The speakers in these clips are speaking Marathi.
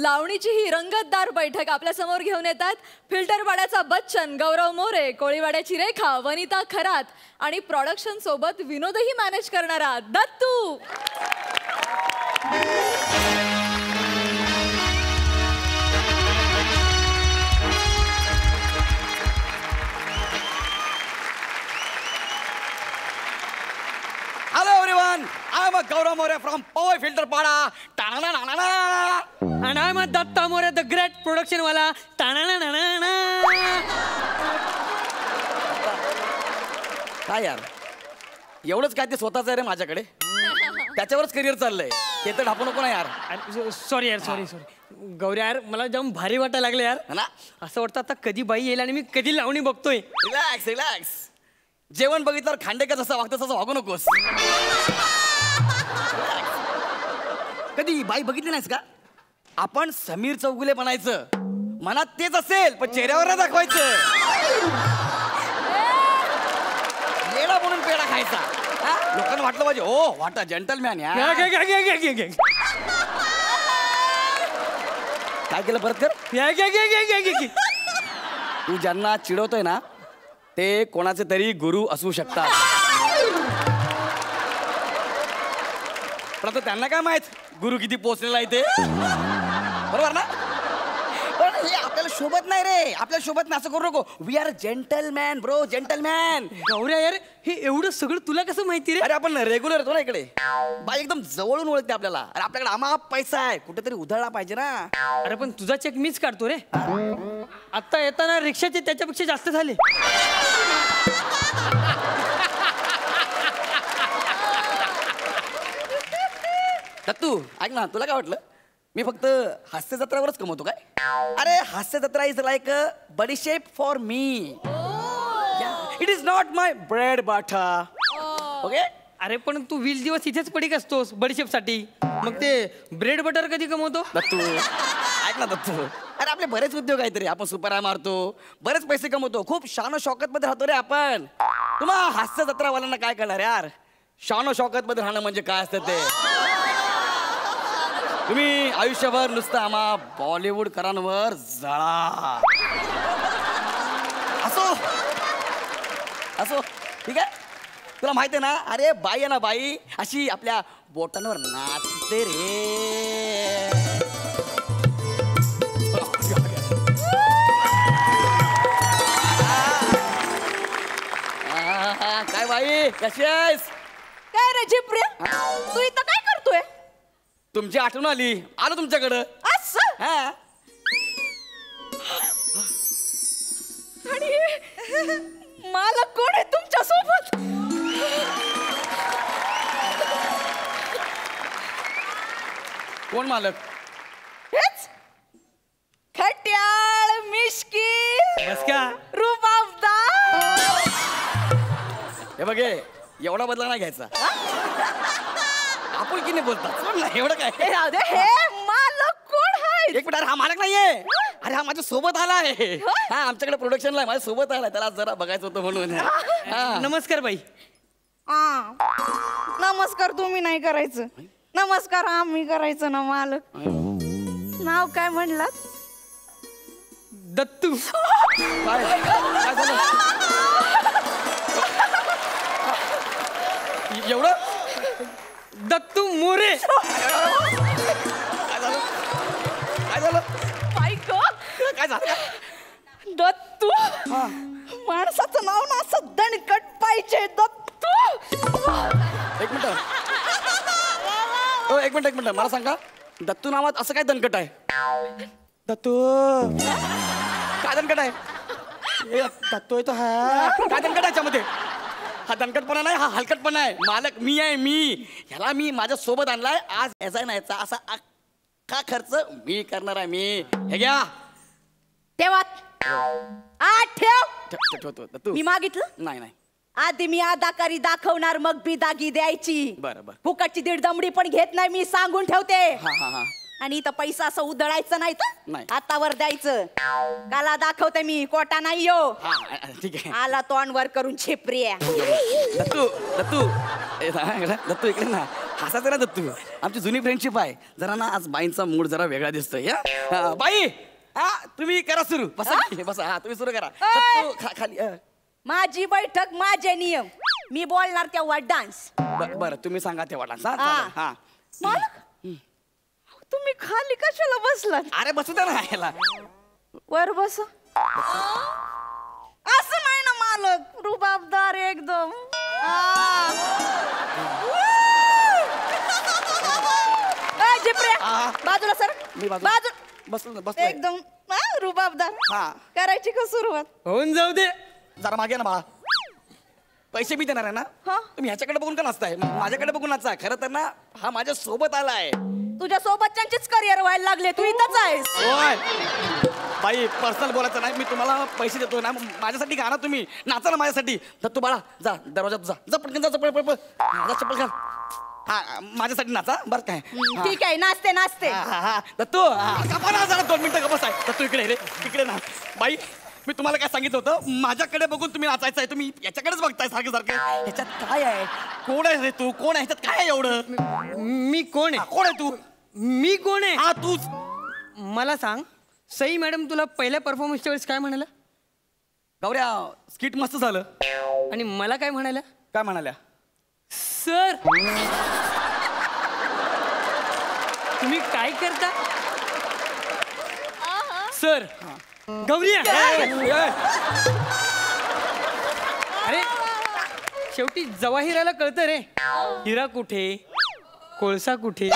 लावणीची ही रंगतदार बैठक आपल्या समोर घेऊन येतात फिल्टरवाड्याचा बच्चन गौरव मोरे, कोळीवाड्याची रेखा वनिता खरात आणि प्रोडक्शन सोबत विनोदही मॅनेज करणारा Dattu. Hello everyone, I am Gaurav More from Power Filter Pada. And I am Datta More, the great production wala. काय यार एवढंच काय ते स्वतःच आहे रे माझ्याकडे त्याच्यावरच करिअर चाललंय ते तर ढापू नको ना यार. सॉरी यार सॉरी गौरी यार मला जाम भारी वाटायला लागले यार ना. असं वाटतं आता कधी बाई येईल आणि मी कधी लावणी बघतोय. Relax relax. जेवण बघितल्यावर खांडेकर जसं वागतं तसं वागू नकोस. कधी बाई बघितली नाहीस का? आपण समीर चौगुले बनायचं मनात तेच असेल पण चेहऱ्यावर नाही दाखवायचं. येडा म्हणून पेढा खायचा. लोकांना वाटलं पाहिजे ओ व्हॉट अ जेंटलमॅन यार. काय केलं परत कर. तू ज्यांना चिडवतोय ना ते कोणाचे तरी गुरु असू शकतात पण आता त्यांना काय माहित गुरु किती पोचलेला आहे ते. बरोबर ना. पण हे आपल्याला शोभत नाही रे. आपल्याला शोभत नाही असं करू नको. We are gentleman bro gentleman. Gaurya यार हे एवढं सगळं तुला कसं माहिती रे? अरे आपण रेग्युलर येतो ना इकडे. बाई एकदम जवळून ओळखते आपल्याला. अरे आपल्याकडे आमाप पैसा आहे कुठेतरी उधळला पाहिजे ना. अरे पण तुझा चेक मीच काढतो रे. आता येताना रिक्षाचे त्याच्यापेक्षा जास्त झाले. दत्तू ऐक ना तुला काय वाटलं मी फक्त हास्य जत्रावरच कमवतो काय? अरे हास्य जत्रा इज लाईक अ बडीशेप for me. It is not my bread butter. Okay. अरे पण तू 20 दिवस इथेच पडीक असतोस बडीशेप साठी मग ते ब्रेड बटर कधी कमवतो? दत्तू ऐक ना दत्तू. अरे आपले बरेच उद्योग आहेत रे. आपण सुपर मारतो बरेच पैसे कमवतो खूप शानो शौकत मध्ये राहतो रे आपण. तुम्हा हास्य जत्रावाल्यांना काय करणार यार. शानो शौकत मध्ये राहणं म्हणजे काय असतं ते. तुम्ही आयुष्यभर नुसतं आम्हा बॉलिवूड करांवर जळा. असो असो ठीक आहे. तुला माहिती आहे ना अरे बाई आहे ना बाई अशी आपल्या बोटांवर नाचते रे. काय बाई कशी आहेस? काय रे जिप्रिया तू इथं काय करतोय? तुमची आठवण आली आलो तुमच्याकडं. असं हा आणि मला कोण आहे तुमच्या सोबत? कोण मालक? हेच खट्याळ मिश्की बस का रुबाबदार. हे बघे एवढा बदला नाही घ्यायचा. आपण की नाही बोलतात सोड ना एवढं काय. हे मालक कोण आहे? एक मिनिट. अरे हा मालक नाहीये. अरे हा माझ्या सोबत आलाय. हा आमच्याकडे प्रोडक्शनला माझ्या सोबत आलाय. त्याला जरा बघायचं होतं म्हणून. नमस्कार बाई. नमस्कार तुम्ही नाही करायचं. नमस्कार आम्ही करायचं ना. मालक नाव काय म्हणलात? दत्तू. काय काय झालं एवढं? दत्तू मोरे. काय झालं काय झालं बायको काय झालं? दत्तू माणसाचं नाव ना असं दणकट पाहिजे. दत्तू. एक मिनिट एक मिनिट एक मिनिट मला सांगा दत्तू नावात असं काय दणकट आहे? दत्तू काय दणकट आहे? दत्तू आहे तो हा काय दणकट आहे याच्यामध्ये? हा दणकटपणा नाही हा हलकटपणा आहे. मालक मी आहे मी. ह्याला मी माझ्या सोबत आणलाय. आज याचा नाही याचा असा अख्खा खर्च मी करणार आहे मी. हे घ्या ठेवात ठेव. ठेवतो दत्तू. मी मागितलं नाही नाही आधी मी अदाकारी दाखवणार मग बिदागी द्यायची. बरं बरं. फुकटची दीड दमडी पण घेत नाही मी सांगून ठेवते. हा हा हा आणि इथं पैसा असं उधळायचं नाही तर नाही. हातावर द्यायचं. काला दाखवते मी कोटा नाही यो. हा ठीक आहे. आला तोंडवर करून छिपरी. दत्तू दत्तू दत्तू इकडे ना. हसायचं ना दत्तू, आमची जुनी फ्रेंडशिप आहे. जरा ना आज बाईंचा मूड जरा वेगळा दिसतोय. बाई हा तुम्ही करा सुरू. बसा बसा. हा तुम्ही सुरू करा. दत्तू, खाली माझी बैठक माझे नियम. मी बोलणार तेव्हा डान्स. बरं तुम्ही सांगा तेव्हा डान्स. हा मालक तुम्ही खाली कशाला बसलात? अरे बसू द्या ना ह्याला. वर बस. असं नाही ना मालक, रुबाबदार एकदम. बाजूला सर. मी बाजू बसलो बस एकदम रुबाबदार. करायची का सुरुवात? होऊन जाऊ दे. जरा मागे ना बा. पैसे मी देणार आहे ना. तुम्ही ह्याच्याकडे बघून का नाचताय? माझ्याकडे बघून नाचा. खरं तर ना हा माझ्या सोबत आलाय. तुझ्या सोबतच्यांचीच करिअर व्हायला लागले, तू इथंच आहेस. होय बाई पर्सनल बोलायचं नाही. मी तुम्हाला पैसे देतो ना, माझ्यासाठी गा ना तुम्ही. नाचा ना माझ्यासाठी. दत्तू बाळा जा दरवाजात जा. जा पटकन जा. चप्पल पळ जा. चप्पल घाल. हा माझ्यासाठी नाचा बरं काय. ठीक आहे नाचते नाचते. दत्तू गप्पा ना जरा 2 मिनिटं गप्पा आहे. दत्तू इकडे रे इकडे ना. बाई मी तुम्हाला काय सांगितलं होतं, माझ्याकडे बघून तुम्ही नाचायचं आहे. तुम्ही याच्याकडेच बघताय सारखं सारखं. ह्याच्यात काय आहे? कोण आहे रे तू? कोण आहे ह्याच्यात? काय आहे एवढं? मी कोण आहे? कोण आहे तू? मी कोण आहे? हा तूच. मला सांग, सई मॅडम तुला पहिल्या परफॉर्मन्सच्या वेळेस काय म्हणाल्या? गौऱ्या स्किट मस्त झालं. आणि मला काय म्हणाल्या? काय म्हणाल्या? सर तुम्ही काय करता? सर गौरी अरे शेवटी जवाहिराला कळतं रे, हिरा कुठे कोळसा कुठे.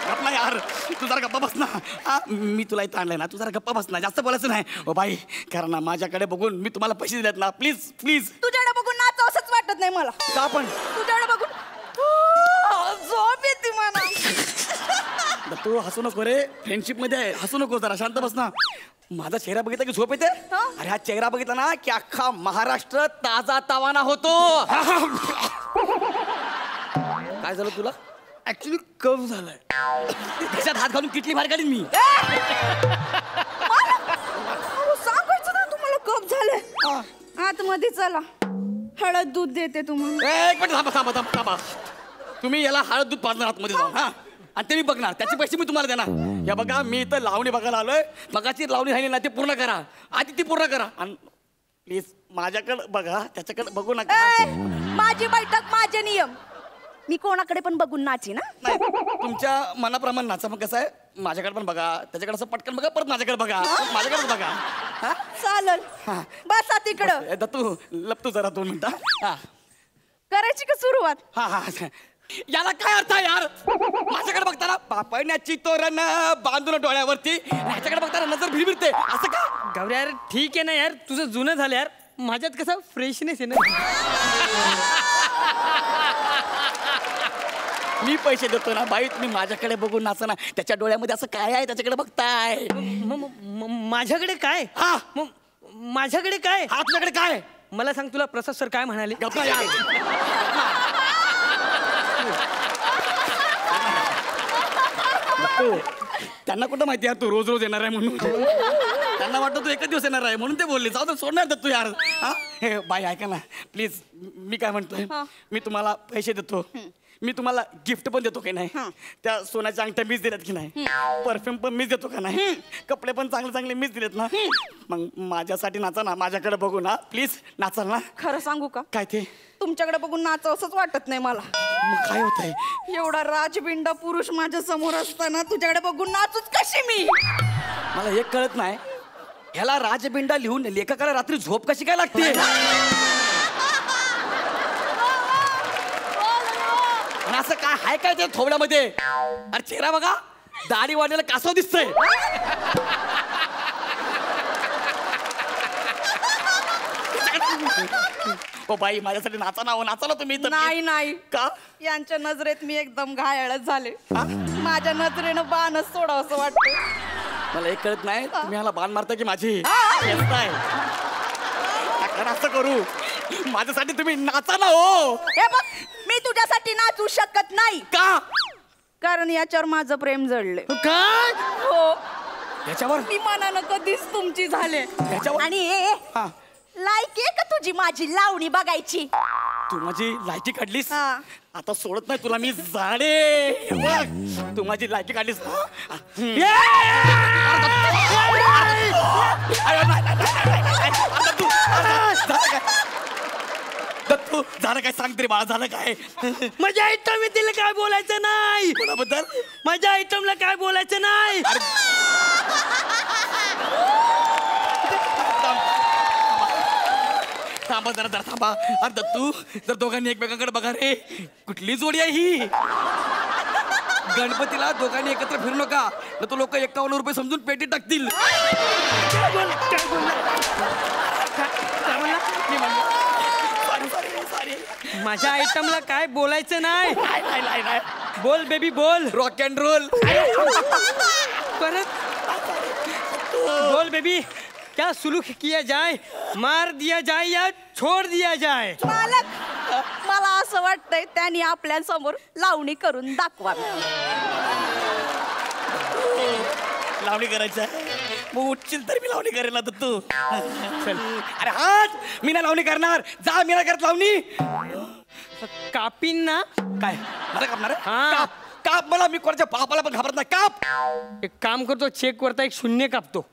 गप्पा यार तू जरा गप्पा बस ना. मी तुला इथं आणलंय ना, तू जरा गप्पा बस ना. जास्त बोलायचं नाही. ओ बाई कारण ना माझ्याकडे बघून मी तुम्हाला पैसे दिलेत ना. Please please. तुझ्याकडे बघून नाच असंच वाटत नाही मला. का पण? तुझ्याकडे बघून झोप येते मला. तू हसू नको रे. फ्रेंडशिप मध्ये आहे. हसू नको. जरा शांत बस ना. माझा चेहरा बघितला की झोप येते. अरे हा चेहरा बघितला ना की अख्खा महाराष्ट्र ताजा तावाना होतो. काय झालं तुला? ऍक्च्युली कफ झालाय. त्याच्यात हात घालून किटली बाहेर काढीन मी. सांगायचं ना तुम्हाला कप झाले. आतमध्ये चला, हळद दूध देते तुम्हाला. एक मिनिट थांबा थांबा थांबा थांबा. तुम्ही याला हळद दूध पाजणार आतमध्ये जाऊन. हा आणि ते मी बघणार. त्याचे पैसे मी तुम्हाला देणार. या बघा मी इथं लावणी बघायला आलोय. मगाची लावणी राहिली ना ती पूर्ण करा. आधी ती पूर्ण करा. आणि प्लीज माझ्याकडे बघा, त्याच्याकडे बघू नका. माझी बैठक माझे नियम. मी कोणाकडे पण बघून नाची ना. नाही तुमच्या मनाप्रमाणे नाचा. मग कसं आहे, माझ्याकडे पण बघा, त्याच्याकडे असं पटकन बघा, परत माझ्याकडे बघा, माझ्याकडे बघा. हा चालेल. बसा तिकडं. दत्तू लपतो जरा 2 मिनिटं. हा करायची का सुरुवात? हा हा. याला काय अर्थ आहे यार? माझ्याकडे बघताना पापण्याची तोरण बांधून डोळ्यावरती, ह्याच्याकडे बघताना नजर भिरभिरते. असं का? गौरी यार ठीक आहे ना यार, तुझं जुनं झालं यार. माझ्यात कसा फ्रेशनेस आहे ना. मी पैसे देतो ना बाई, तुम्ही माझ्याकडे बघून नाचा ना. त्याच्या डोळ्यामध्ये असं काय आहे त्याच्याकडे बघताय? माझ्याकडे काय? हा माझ्याकडे काय? हा तुझ्याकडे काय? मला सांग, तुला प्रसाद सर काय म्हणाले? गप्पा यार. त्यांना कुठं माहिती यार तू रोज रोज येणार आहे म्हणून. त्यांना वाटतं तू एकच दिवस येणार आहे म्हणून ते बोलले. जाऊ दे सोडणार तू यार. हा हे बाई ऐका ना प्लीज. मी काय म्हणतोय, मी तुम्हाला पैसे देतो. मी तुम्हाला गिफ्ट पण देतो की नाही. त्या सोन्याच्या अंगठ्या मीच दिल्यात की नाही. परफ्यूम पण मीच देतो का नाही. कपडे पण चांगले चांगले मीच दिलेत ना. मग माझ्यासाठी नाचा ना, माझ्याकडे बघू ना प्लीज. नाचाल ना? खरं सांगू का? काय ते? तुमच्याकडे बघून नाच असंच वाटत नाही मला. मग काय होत आहे? एवढा राजबिंडा पुरुष माझ्या समोर असताना तुझ्याकडे बघून नाचूच कशी मी? मला एक कळत नाही, ह्याला राजबिंडा लिहून लेखकाला रात्री झोप कशी काय लागते? असं काय हाय काय ते थोबड्यामध्ये? अरे चेहरा बघा, दाढी वाढलेला कासव दिसतंय. ओ बाई माझ्यासाठी नाचा ना. नाचा ना तुम्ही. नाही नाही. का? यांच्या नजरेत मी एकदम घायाळच झाले. माझ्या नजरेनं बाणच सोडावं असं वाटतं. मला एक कळत नाही, तुम्ही ह्याला बाण मारता की माझी असं करू? माझ्यासाठी तुम्ही नाचा ना. हो हे बघ, मी तुझ्यासाठी नाचू शकत नाही. का? कारण याच्यावर माझं प्रेम जडले. काय? हो, याच्यावर मी मनानं कधीच तुमची झाले. याच्यावर आणि लायकी आहे का तुझी माझी लावणी बघायची? तू माझी लायकी काढलीस हा. आता सोडत नाही तुला मी जाणे बघ तू माझी लायकी काढलीस दत्तू झालं काय सांग तरी बाळा झालं काय माझ्या आयटम तिला काय बोलायचं नाही. कोणाबद्दल माझ्या आयटमला काय बोलायचं नाही. थांबा जरा थांबा अरे दत्तू जर दोघांनी एकमेकांकडे बघा रे कुठली जोडी आहे ही गणपतीला दोघांनी एकत्र फिरू नका न तो लोक 51 रुपये समजून पेटी टाकतील माझ्या आयटमला काय बोलायचं नाही. नाही बोल बेबी बोल. रॉक अँड रोल परत बोल बेबी. क्या सुलूक किया जाए, मार दिया जाए या छोड़ दिया जाए. मालक मला असं वाटतंय त्यांनी आपल्या समोर लावणी करून दाखवावी. लावणी करायचं मग उठशील तर मी लावणी करेल ना तू चल अरे हात मी नाही लावणी करणार जा मी नाही करत लावणी कापीन ना. काय मला कापणार आहे? हा. काप काप मला मी कोणाच्या बापाला पण घाबरत नाही काप एक काम करतो चेक वरता एक शून्य कापतो.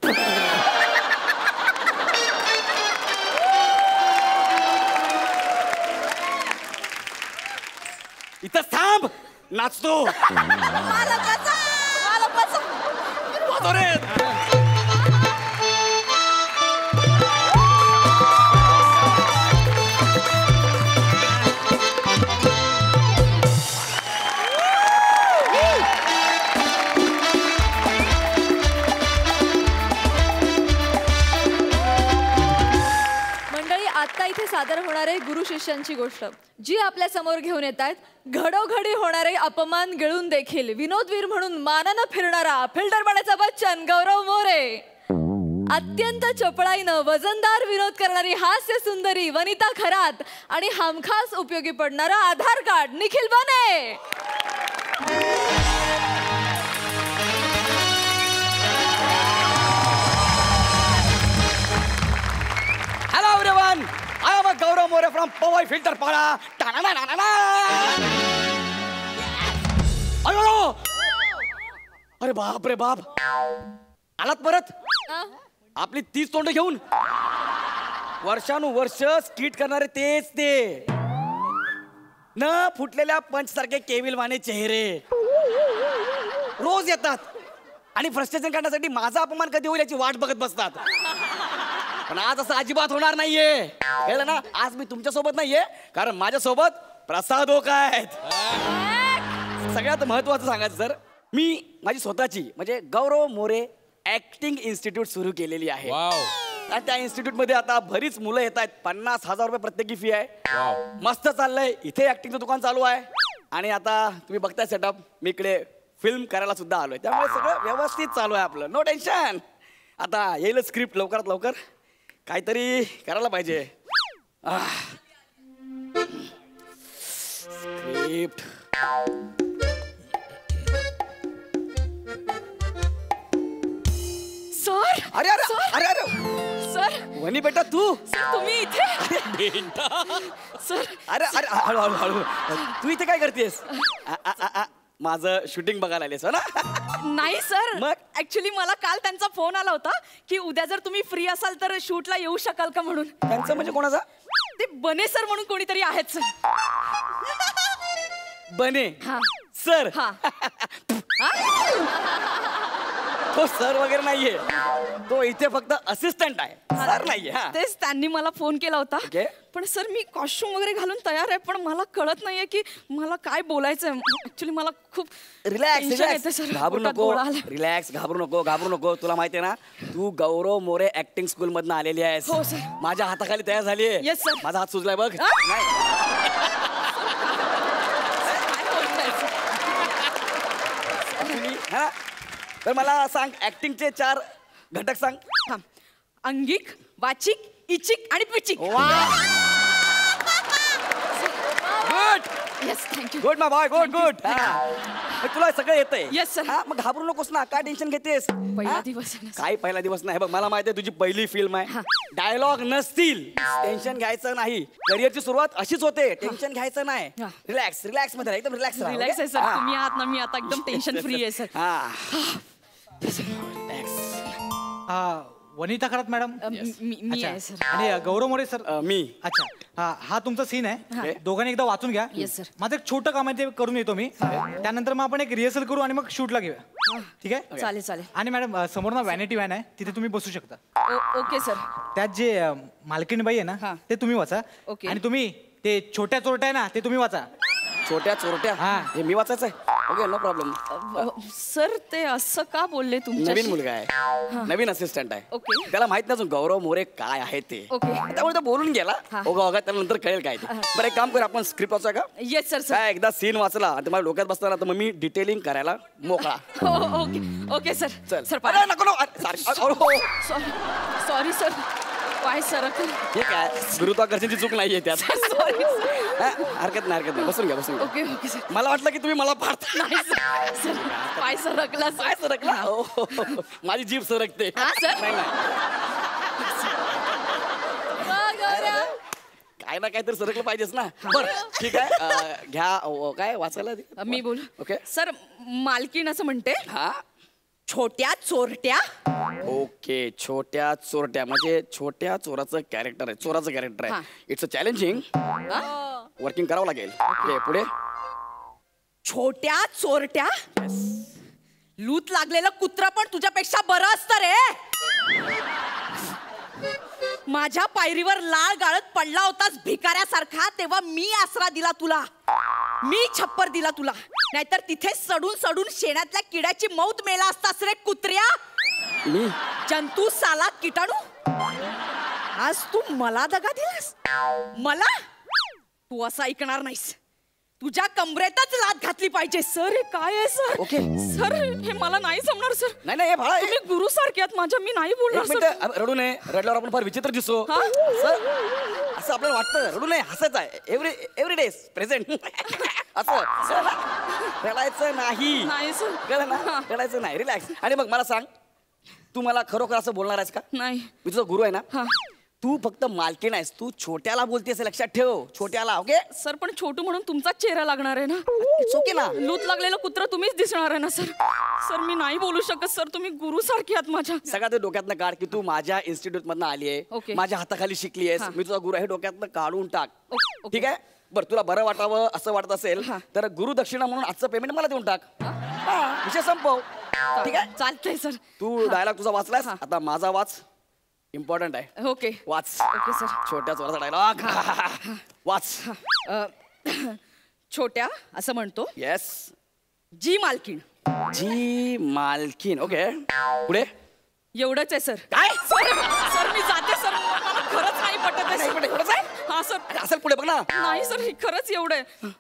इथं थांब नाचतो मालकाचा वाजव रे मंडळी आता इथे सादर होणारे गुरु शिष्यांची गोष्ट जी आपल्या समोर घेऊन येत आहेत. घडोघडी होणारे अपमान गिळून देखील विनोदवीर म्हणून मानानं फिरणारा फिल्टरपाड्याचा बच्चन गौरव मोरे, अत्यंत चपळाईनं वजनदार विनोद करणारी हास्य सुंदरी वनिता खरात आणि हमखास उपयोगी पडणारा आधार कार्ड निखिल बने. Hello everyone, I am Gaurav More from Powai Filterpada. अयो अरे बाप रे बाप आलात परत आपली 30 तोंड घेऊन वर्षानुवर्ष स्किट करणारे तेच ते न फुटलेल्या पंच सारखे केविलवाने चेहरे रोज येतात आणि फ्रस्ट्रेशन करण्यासाठी माझा अपमान कधी होईल याची वाट बघत बसतात. पण आज असं अजिबात होणार नाहीये कळलं ना. आज मी तुमच्या सोबत नाहीये कारण माझ्या सोबत प्रसाद ओक आहेत. सगळ्यात महत्वाचं सांगायचं सर मी माझी स्वतःची म्हणजे गौरव मोरे ऍक्टिंग इन्स्टिट्यूट सुरू केलेली आहे आणि त्या इन्स्टिट्यूट मध्ये आता बरीच मुलं येत आहेत. 50,000 रुपये प्रत्येकी फी आहे. मस्त चाललंय. इथे ऍक्टिंगचं दुकान चालू आहे आणि आता तुम्ही बघताय सेटअप मी इकडे फिल्म करायला सुद्धा आलोय त्यामुळे सगळं व्यवस्थित चालू आहे आपलं. No tension. आता येईल स्क्रिप्ट लवकरात लवकर काहीतरी करायला पाहिजे. स्क्रिप्ट सर अरे अरे अरे अरे सर वनी बेटा तू सर तुम्ही इथे सर अरे अरे हळू हळू हळू तू इथे काय करतेस माझं शूटिंग बघायला आलेस हो ना. नाही सर मग? ऍक्च्युली मला काल त्यांचा फोन आला होता की उद्या जर तुम्ही फ्री असाल तर शूटला येऊ शकाल का म्हणून. त्यांचं म्हणजे कोणाचा ते बने सर म्हणून कोणीतरी आहेत सर. बने हा सर हा तो सर वगैरे नाहीये तो इथे फक्त असिस्टंट आहे सर नाहीये. हा तेच त्यांनी मला फोन केला होता. Okay. पण सर मी कॉस्ट्युम वगैरे घालून तयार आहे पण मला कळत नाहीये की मला काय बोलायचंय. ऍक्च्युली मला खूप रिलॅक्स tension येतंय, रिलॅक्स sir. घाबरू पोटात नको गोळा आलाय. रिलॅक्स घाबरू नको तुला माहिती आहे ना तू गौरव मोरे ऍक्टिंग स्कूल मधनं आलेली आहेस. हो, sir. माझ्या हाताखाली तयार झाली आहे. Yes, sir. माझा हात सुजलाय बघ. हा? नाही Actually, हा तर मला सांग ऍक्टिंगचे 4 घटक सांग. थांब. अंगिक वाचिक इचिक आणि पिचिक. Good yes thank you. Good my boy good तुला सगळं येतंय Yes, sir. मग घाबरू नकोस ना, काय टेन्शन घेतेस पहिला हा? दिवस आहे ना, sir. काय पहिला दिवस नाही बघ, मला माहिती आहे तुझी पहिली फिल्म आहे, डायलॉग नसतील, टेन्शन घ्यायचं नाही. करिअरची सुरुवात अशीच होते, टेन्शन घ्यायचं नाही. हा. रिलॅक्स मध्ये एकदम रिलॅक्स रिलॅक्स आहे सर, तुम्ही आहात ना, मी आता एकदम टेन्शन फ्री आहे सर. वनिता खरात मॅडम. मी आहे सर. आणि गौरव मोरे सर. मी. अच्छा, हा तुमचा सीन आहे, दोघांनी एकदा वाचून घ्या. Yes, sir. माझं एक छोटं काम आहे ते करून येतो मी, त्यानंतर मग आपण एक रिहर्सल करू आणि मग शूटला घेऊया. ठीक आहे. चालेल चालेल. आणि मॅडम समोर ना व्हॅनिटी व्हॅन आहे, तिथे तुम्ही बसू शकता. Okay sir. त्यात जे मालकीणबाई आहे ना, ते तुम्ही वाचा. Okay. आणि तुम्ही ते छोट्या चोरट्या आहे ना, ते तुम्ही वाचा. छोट्या चोरट्या हा. हे मी वाचायचं आहे. Okay, no problem. सर ते असं का बोलले नवीन तुमच्या? मुलगा आहे, नवीन असिस्टंट आहे. Okay. त्याला माहित नाही अजून गौरव मोरे काय आहे ते. Okay. त्यामुळे तो बोलून गेला. हा. ओघा ओघा त्याला नंतर कळेल काय ते. बरं, एक काम कर, आपण स्क्रिप्ट वाचा का? Yes sir sir. काय एकदा सीन वाचला आणि तुम्हाला डोक्यात बसताना तर मग मी डिटेलिंग करायला मोकळा. Okay okay sir. चल. सर अरे, नको नको. अरे, sorry. हो. Sorry sir. पाय सर. हे काय गुरुत्वाकर्षणची चूक नाहीये त्यात. सॉरी. हरकत नाही. बसून घ्या. Okay okay sir. मला वाटलं की तुम्ही मला पाडता. नाही सर. पाय सरकला सर. काय सरकला? हो. माझी जीभ सरकते. हा, सर. नाही. काय ना काय तर सरकलं पाहिजेच ना. बरं, ठीक आहे. घ्या. काय वाचायला दे. मी बोलू. ओके. सर मालकीण असं म्हणते, हा. छोट्या चोरट्या. ओके, छोट्या चोरट्या म्हणजे छोट्या चोराचं कॅरेक्टर आहे, चोराचं कॅरेक्टर हा. आहे. It's a challenging. वर्किंग करावं लागेल. ओके, पुढे. छोट्या चोरट्या. लूत लागलेलं कुत्र पण तुझ्यापेक्षा बरं असतं रे. माझ्या पायरीवर लाळ गाळत पडला होतास भिकाऱ्यासारखा, तेव्हा मी आसरा दिला तुला, मी छप्पर दिला तुला. नाहीतर तिथे सडून सडून शेणातल्या किड्याची मौत मेला असतास रे कुत्र्या. मी जंतू साला किटाणू. आज तू मला दगा दिलास. मला तू असं ऐकणार नाहीस. तुझ्या कमरेतच लात घातली पाहिजे. सर हे काय आहे सर? ओके. सर हे मला नाही जमणार सर. नाही हे भाळा. तुम्ही गुरु सारखे आहात माझ्या, मी नाही बोलणार एक सर. मिनिट, रडू नये. रडल्यावर आपण फार विचित्र दिसतो. हा? असं आपल्याला वाटतं. रडू नये, हसायचं आहे. Every day present. असं रडायचं नाही. नाही सर. कळलं ना? रडायचं नाही. रिलॅक्स. आणि मग मला सांग, तू मला खरोखर असं बोलणार आहेस का? नाही. मी तुझा गुरु आहे ना. हा. तू फक्त मालकीण आहेस. तू छोट्याला बोलतेस, लक्षात ठेव. छोट्याला. ओके. सर पण छोटू म्हणून तुमचाच चेहरा लागणार आहे ना. इट्स ओके ना. लूत लागलेलं कुत्र तुम्हीच दिसणार आहे ना सर. सर मी नाही बोलू शकत सर, तुम्ही गुरु सारखे आहात माझ्या. सगळ्यात ते डोक्यातनं काढ की तू माझ्या इन्स्टिट्यूट मधनं आली आहे, ओके. माझ्या हाताखाली शिकली आहेस. हा. मी तुझा गुरु आहे, डोक्यातनं काढून टाक. ओके. ठीक आहे. बरं, तुला बरं वाटावं असं वाटत असेल हा. तर गुरु दक्षिणा म्हणून आजचं पेमेंट मला देऊन टाक. हा, विषय संपव. ठीक आहे. चालतंय सर. तू डायलॉग तुझा वाचलास, हा. आता माझा वाच. इम्पॉर्टंट आहे. ओके वाच. Okay sir. छोट्या चोराचा डायलॉग वाच. छोट्या असं म्हणतो, येस. जी मालकीण. जी मालकीन. ओके, पुढे. एवढंच आहे सर. काय? सर मी जाते सर, मला खरंच नाही पटत आहे नाही, सर. पुढे, एवढंच आहे? हा सर. अरे, असेल पुढे बघ ना. नाही सर, हे खरंच एवढं आहे.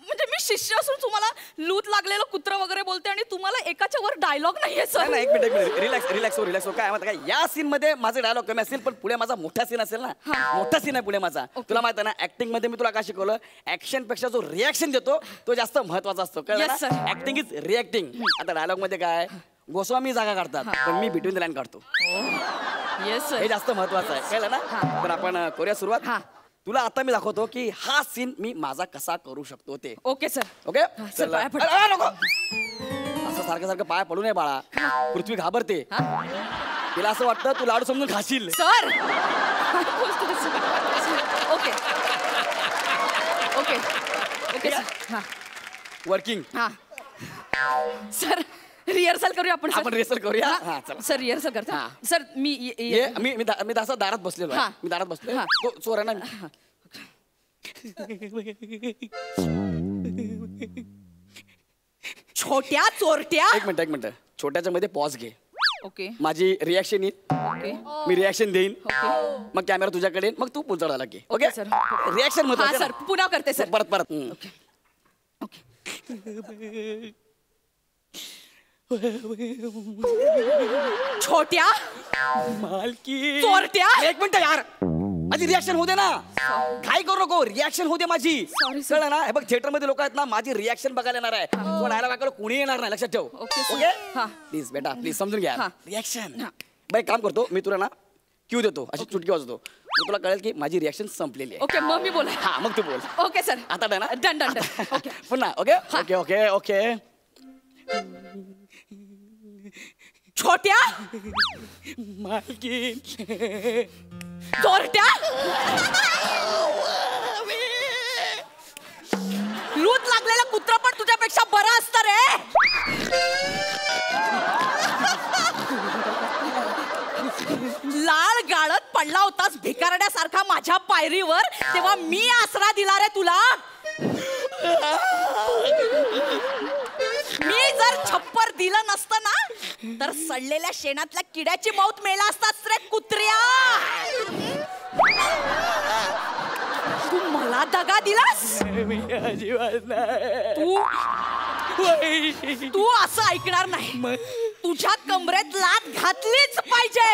म्हणजे मी शिष्य असून तुम्हाला लूत लागलेलं कुत्र वगैरे बोलते आणि तुम्हाला एकाच्या वर डायलॉग नाहीये सर. नाही, एक मिनिट. रिलॅक्स हो. काय माहिती काय, या सीन मध्ये माझे डायलॉग कमी असतील, पण पुढे माझा मोठा सीन असेल ना. मोठा सीन आहे पुढे माझा. तुला माहिती आहे ना, ऍक्टिंग मध्ये मी तुला काय शिकवलं, ऍक्शन पेक्षा जो रिॲक्शन देतो तो जास्त महत्वाचा असतो. Yes, sir. Acting is reacting. आता डायलॉग मध्ये काय, गोस्वामी जागा काढतात, पण मी बिटवीन द लाईन काढतो. येस हे सर. जास्त महत्वाचं आहे. कळलं ना? तर आपण करूया सुरुवात. तुला आता मी दाखवतो की हा सीन मी माझा कसा करू शकतो ते. Okay sir. ओके. सर, पाया पड. नको असं सारखं पाय पडू नये बाळा. पृथ्वी घाबरते. तिला असं वाटतं तू लाडू समजून खाशील. Sir. Okay okay okay sir. Working. हा सर, रिहर्सल करूया आपण सर. आपण रिहर्सल करूया. हा, चला. सर रिहर्सल करता हा. सर. मी असं दारात बसलेलो आहे. हा. मी दारात बसलोय. हा. तो चोर आहे ना. छोट्या चोरट्या. एक मिनिट. छोट्याच्या मध्ये पॉज घे. ओके माझी रिॲक्शन येईल. ओके मी रिॲक्शन देईन. ओके. मग कॅमेरा तुझ्याकडे येईल. मग तू पुढचा डायलॉग घे. Okay, okay sir. रिॲक्शन हा महत्वाचं सर, पुन्हा करते सर. परत. छोट्या मालकी. चोरट्या. एक मिनिट यार. माझी रिॲक्शन होते ना. काय करू नको, रिॲक्शन होते माझी. कळलं ना. हे बघ थिएटर मध्ये लोक आहेत ना, माझी रिॲक्शन बघायला येणार आहे. तो डायलॉग ऐकायला कोणी येणार नाही, लक्षात ठेव. ओके प्लीज बेटा, प्लीज समजून घ्या. रिॲक्शन. बाई काम करतो मी, तुला ना क्यू देतो, अशी चुटकी वाजवतो, तुला कळेल की माझी रिॲक्शन संपलेली आहे. ओके मग मी बोला. हा मग तू बोल. Okay sir. आता डन ना. Done done done. ओके पुन्हा. Okay okay okay okay. छोट्या मालकीन. चोरट्या लूट लागलेलं कुत्र पण तुझ्यापेक्षा बरं असतं रे. लाळ गाळत पडला होतास भिकारड्यासारखा माझ्या पायरीवर, तेव्हा मी आसरा दिला रे तुला. मी जर छप्पर दिलं नसतं ना, तर सडलेल्या शेणातल्या किड्याची मौत मेला असतास रे कुत्र्या. तू मला दगा दिलास. तू असं ऐकणार नाही. तुझ्या कमरेत लात घातलीच पाहिजे.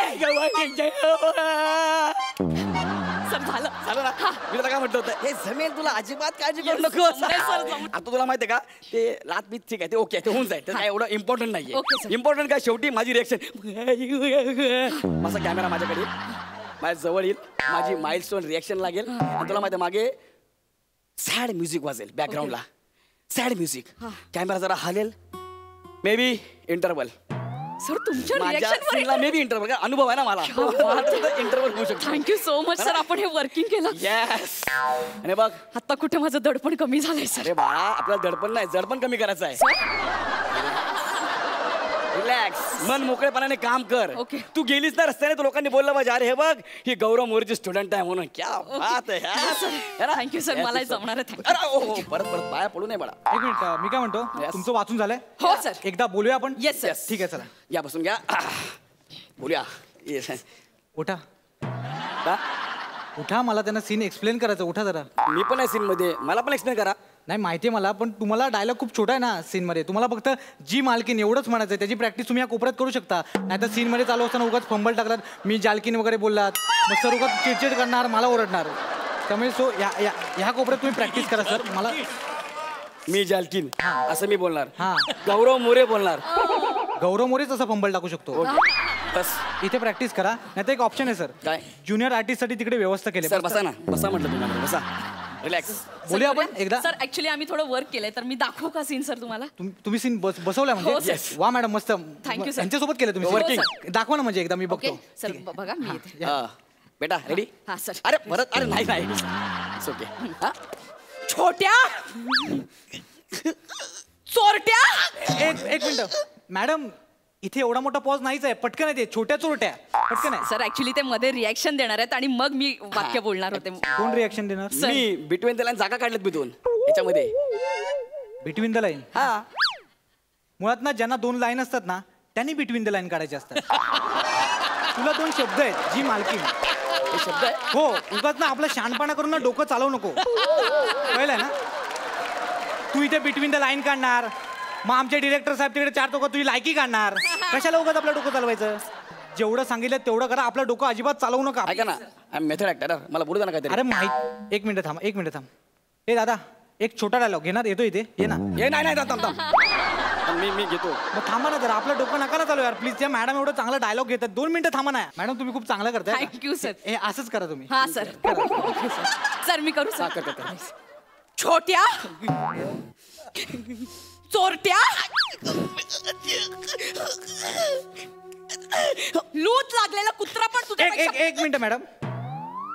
सर झालं झालं ना. मी तुला काय म्हटलं होतं, हे जमेल तुला, अजिबात काळजी करू नको. आता तुला माहितीये का, ते लात बीत ठीक आहे, ते ओके, ते होऊन जाईल, ते काय एवढं इम्पॉर्टंट Okay, नाहीये. sir. इम्पॉर्टंट काय, शेवटी माझी रिएक्शन. माझा कॅमेरा माझ्याकडे माझ्या जवळ येईल, माझी माइलस्टोन रिएक्शन लागेल, आणि तुला माहिती मागे सॅड म्युझिक वाजेल बॅकग्राऊंडला. Sad music. कॅमेरा जरा हलेल, मे बी इंटरवल. सर तुमच्या माझ्या रिएक्शन सीनला मे बी इंटरवल. काय अनुभव आहे ना मला, इंटरवल होऊ शकतो. थँक्यू सो मच सर, आपण हे वर्किंग केलं. येस. आणि बघ, आता कुठे माझं दडपण कमी झालंय सर. अरे बाळा, आपल्याला दडपण नाही, जडपण कमी करायचं आहे. रिलॅक्स, मन मोकळेपणाने काम कर. Okay. तू गेलीस ना रस्त्याने, तर लोकांनी बोललं पाहिजे, अरे हे बघ ही गौरव मोरेची स्टुडंट आहे म्हणून. क्या बात आहे. थँक्यू सर, मला जमणार आहे. अरे ओ, हो, परत परत पाया पडू नये बाळा. एक मिनिट, मी काय म्हणतो, Yes. तुमचं वाचून झालंय? हो सर. एकदा बोलूया आपण. Yes sir. ठीक आहे, चला या बसून घ्या, बोलूया. Yes. उठा का? उठा, मला त्यांना सीन एक्सप्लेन करायचं. उठा जरा. मी पण आहे सीन मध्ये, मला पण एक्सप्लेन करा. नाही माहिती आहे मला, पण तुम्हाला डायलॉग खूप छोटा आहे ना सीन मध्ये. तुम्हाला फक्त जी मालकीन एवढंच म्हणायचं आहे. त्याची प्रॅक्टिस तुम्ही या कोपऱ्यात करू शकता. नाही तर सीन मध्ये चालू असताना उगाच फंबल टाकलात, मी जालकीन वगैरे बोललात, मग सर उगाच चिडचिड करणार, मला ओरडणार. त्यामुळे सो ह्या कोपऱ्यात तुम्ही प्रॅक्टिस करा सर. मला मी जालकीन असं मी बोलणार. हा. गौरव मोरे बोलणार. गौरव मोरेच असा फंबल टाकू शकतो. बस. इथे प्रॅक्टिस करा. नाही तर एक ऑप्शन आहे सर, काय? ज्युनियर आर्टिस्ट साठी तिकडे व्यवस्था केली. सर बसा ना, बसा म्हटलं तुम्हाला, बसा. रिलॅक्स. बोलूया आपण एकदा. सर ऍक्च्युली आम्ही थोडं वर्क केलंय, तर मी दाखवू का सीन सर तुम्हाला? तुम्ही सीन बसवलाय हो, म्हणजे? sir. वा मॅडम, मस्त. Thank you, sir. यांच्यासोबत केलं तुम्ही Working. scene? दाखवा ना म्हणजे एकदा मी ओके बघतो. सर बघा मी येते. बेटा रेडी. हा सर. अरे परत, अरे नाही नाही, इट्स ओके. छोट्या चोरट्या. एक मिनिट मॅडम, इथे एवढा मोठा पॉज नाहीच आहे. पटकन आहे ते, छोट्या चोरट्या, पटकन आहे. सर ऍक्च्युली ते मध्ये रिॲक्शन देणार आहेत आणि मग मी वाक्य बोलणार होते. कोण रिॲक्शन देणार? Sir. Me between the line जागा काढल्यात मी दोन याच्यामध्ये. Between the line. हा. मुळात ना ज्यांना दोन लाईन असतात ना, त्यांनी बिटवीन द लाईन काढायचे असतात. तुला दोन शब्द आहेत, जी मालकीन. हे शब्द आहे. हो, उगाच ना आपलं शहाणपणा करून ना डोकं चालवू नको, कळलंय ना? तू इथे बिटवीन द लाईन काढणार, मग आमचे डिरेक्टर साहेब तिकडे चार टोकं तुझी लायकी काढणार. कशाला उगाच आपलं डोकं चालवायचं? जेवढं सांगितलं तेवढं करा, आपलं डोकं अजिबात चालवू नका. ऐका ना, आय एम मेथड ऍक्टर, मला बोलू द्या ना काहीतरी. अरे माहित, एक मिनिट थांब. ए दादा, एक छोटा डायलॉग घेणार, येतो इथे, ये ना. हे नाही थांब. मी घेतो. मग थांबा ना जरा, आपलं डोकं नका ना चालू यार प्लीज. त्या मॅडम एवढं चांगलं डायलॉग घेतात, 2 मिनिटं थांबा ना. मॅडम तुम्ही खूप चांगलं करताय. Thank you sir. हे असंच करा तुम्ही. हा सर. Okay sir. सर मी करू सर. कर. छोट्या चोरट्या लूट लागलेला कुत्रा पण तुझ्या एक मिनिट मॅडम,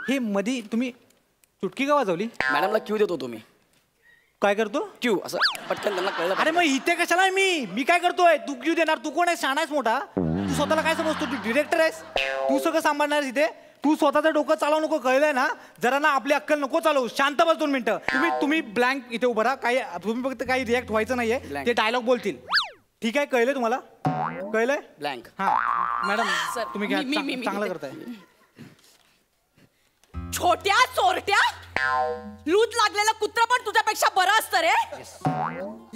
हे मधी तुम्ही चुटकी का वाजवली? मॅडमला क्यू देतो तुम्ही. काय करतो? क्यू असं पटकन त्यांना कळलं. अरे मग इथे कशाला आहे मी काय करतोय? तू क्यू देणार? तू कोण आहे? शाणा आहेस मोठा? तू स्वतःला काय समजतो? तू डिरेक्टर आहेस, तू सगळं सांभाळणार इथे. तू स्वतःचं डोकं चालवू नको, कळलंय ना? जरा ना आपली अक्कल नको चालवू. शांत बस 2 मिनिटं. तुम्ही ब्लँक इथे उभं राहा. काही तुम्ही फक्त काही रिॲक्ट व्हायचं नाहीये. Blank. ते डायलॉग बोलतील. ठीक आहे, कळलंय तुम्हाला? कळलंय? ब्लँक. हा मॅडम सर, तुम्ही घ्या, मी चांगलं घेते. करताय. छोट्या चोरट्या लूट लागलेला कुत्रा पण तुझ्यापेक्षा बरं असतं रे.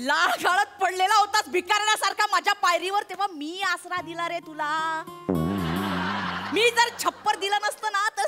लाळ गाळत पडलेला होतास भिकारण्यासारखा माझ्या पायरीवर, तेव्हा मी आसरा दिला रे तुला. मी जर छप्पर दिलं नसतं ना, तर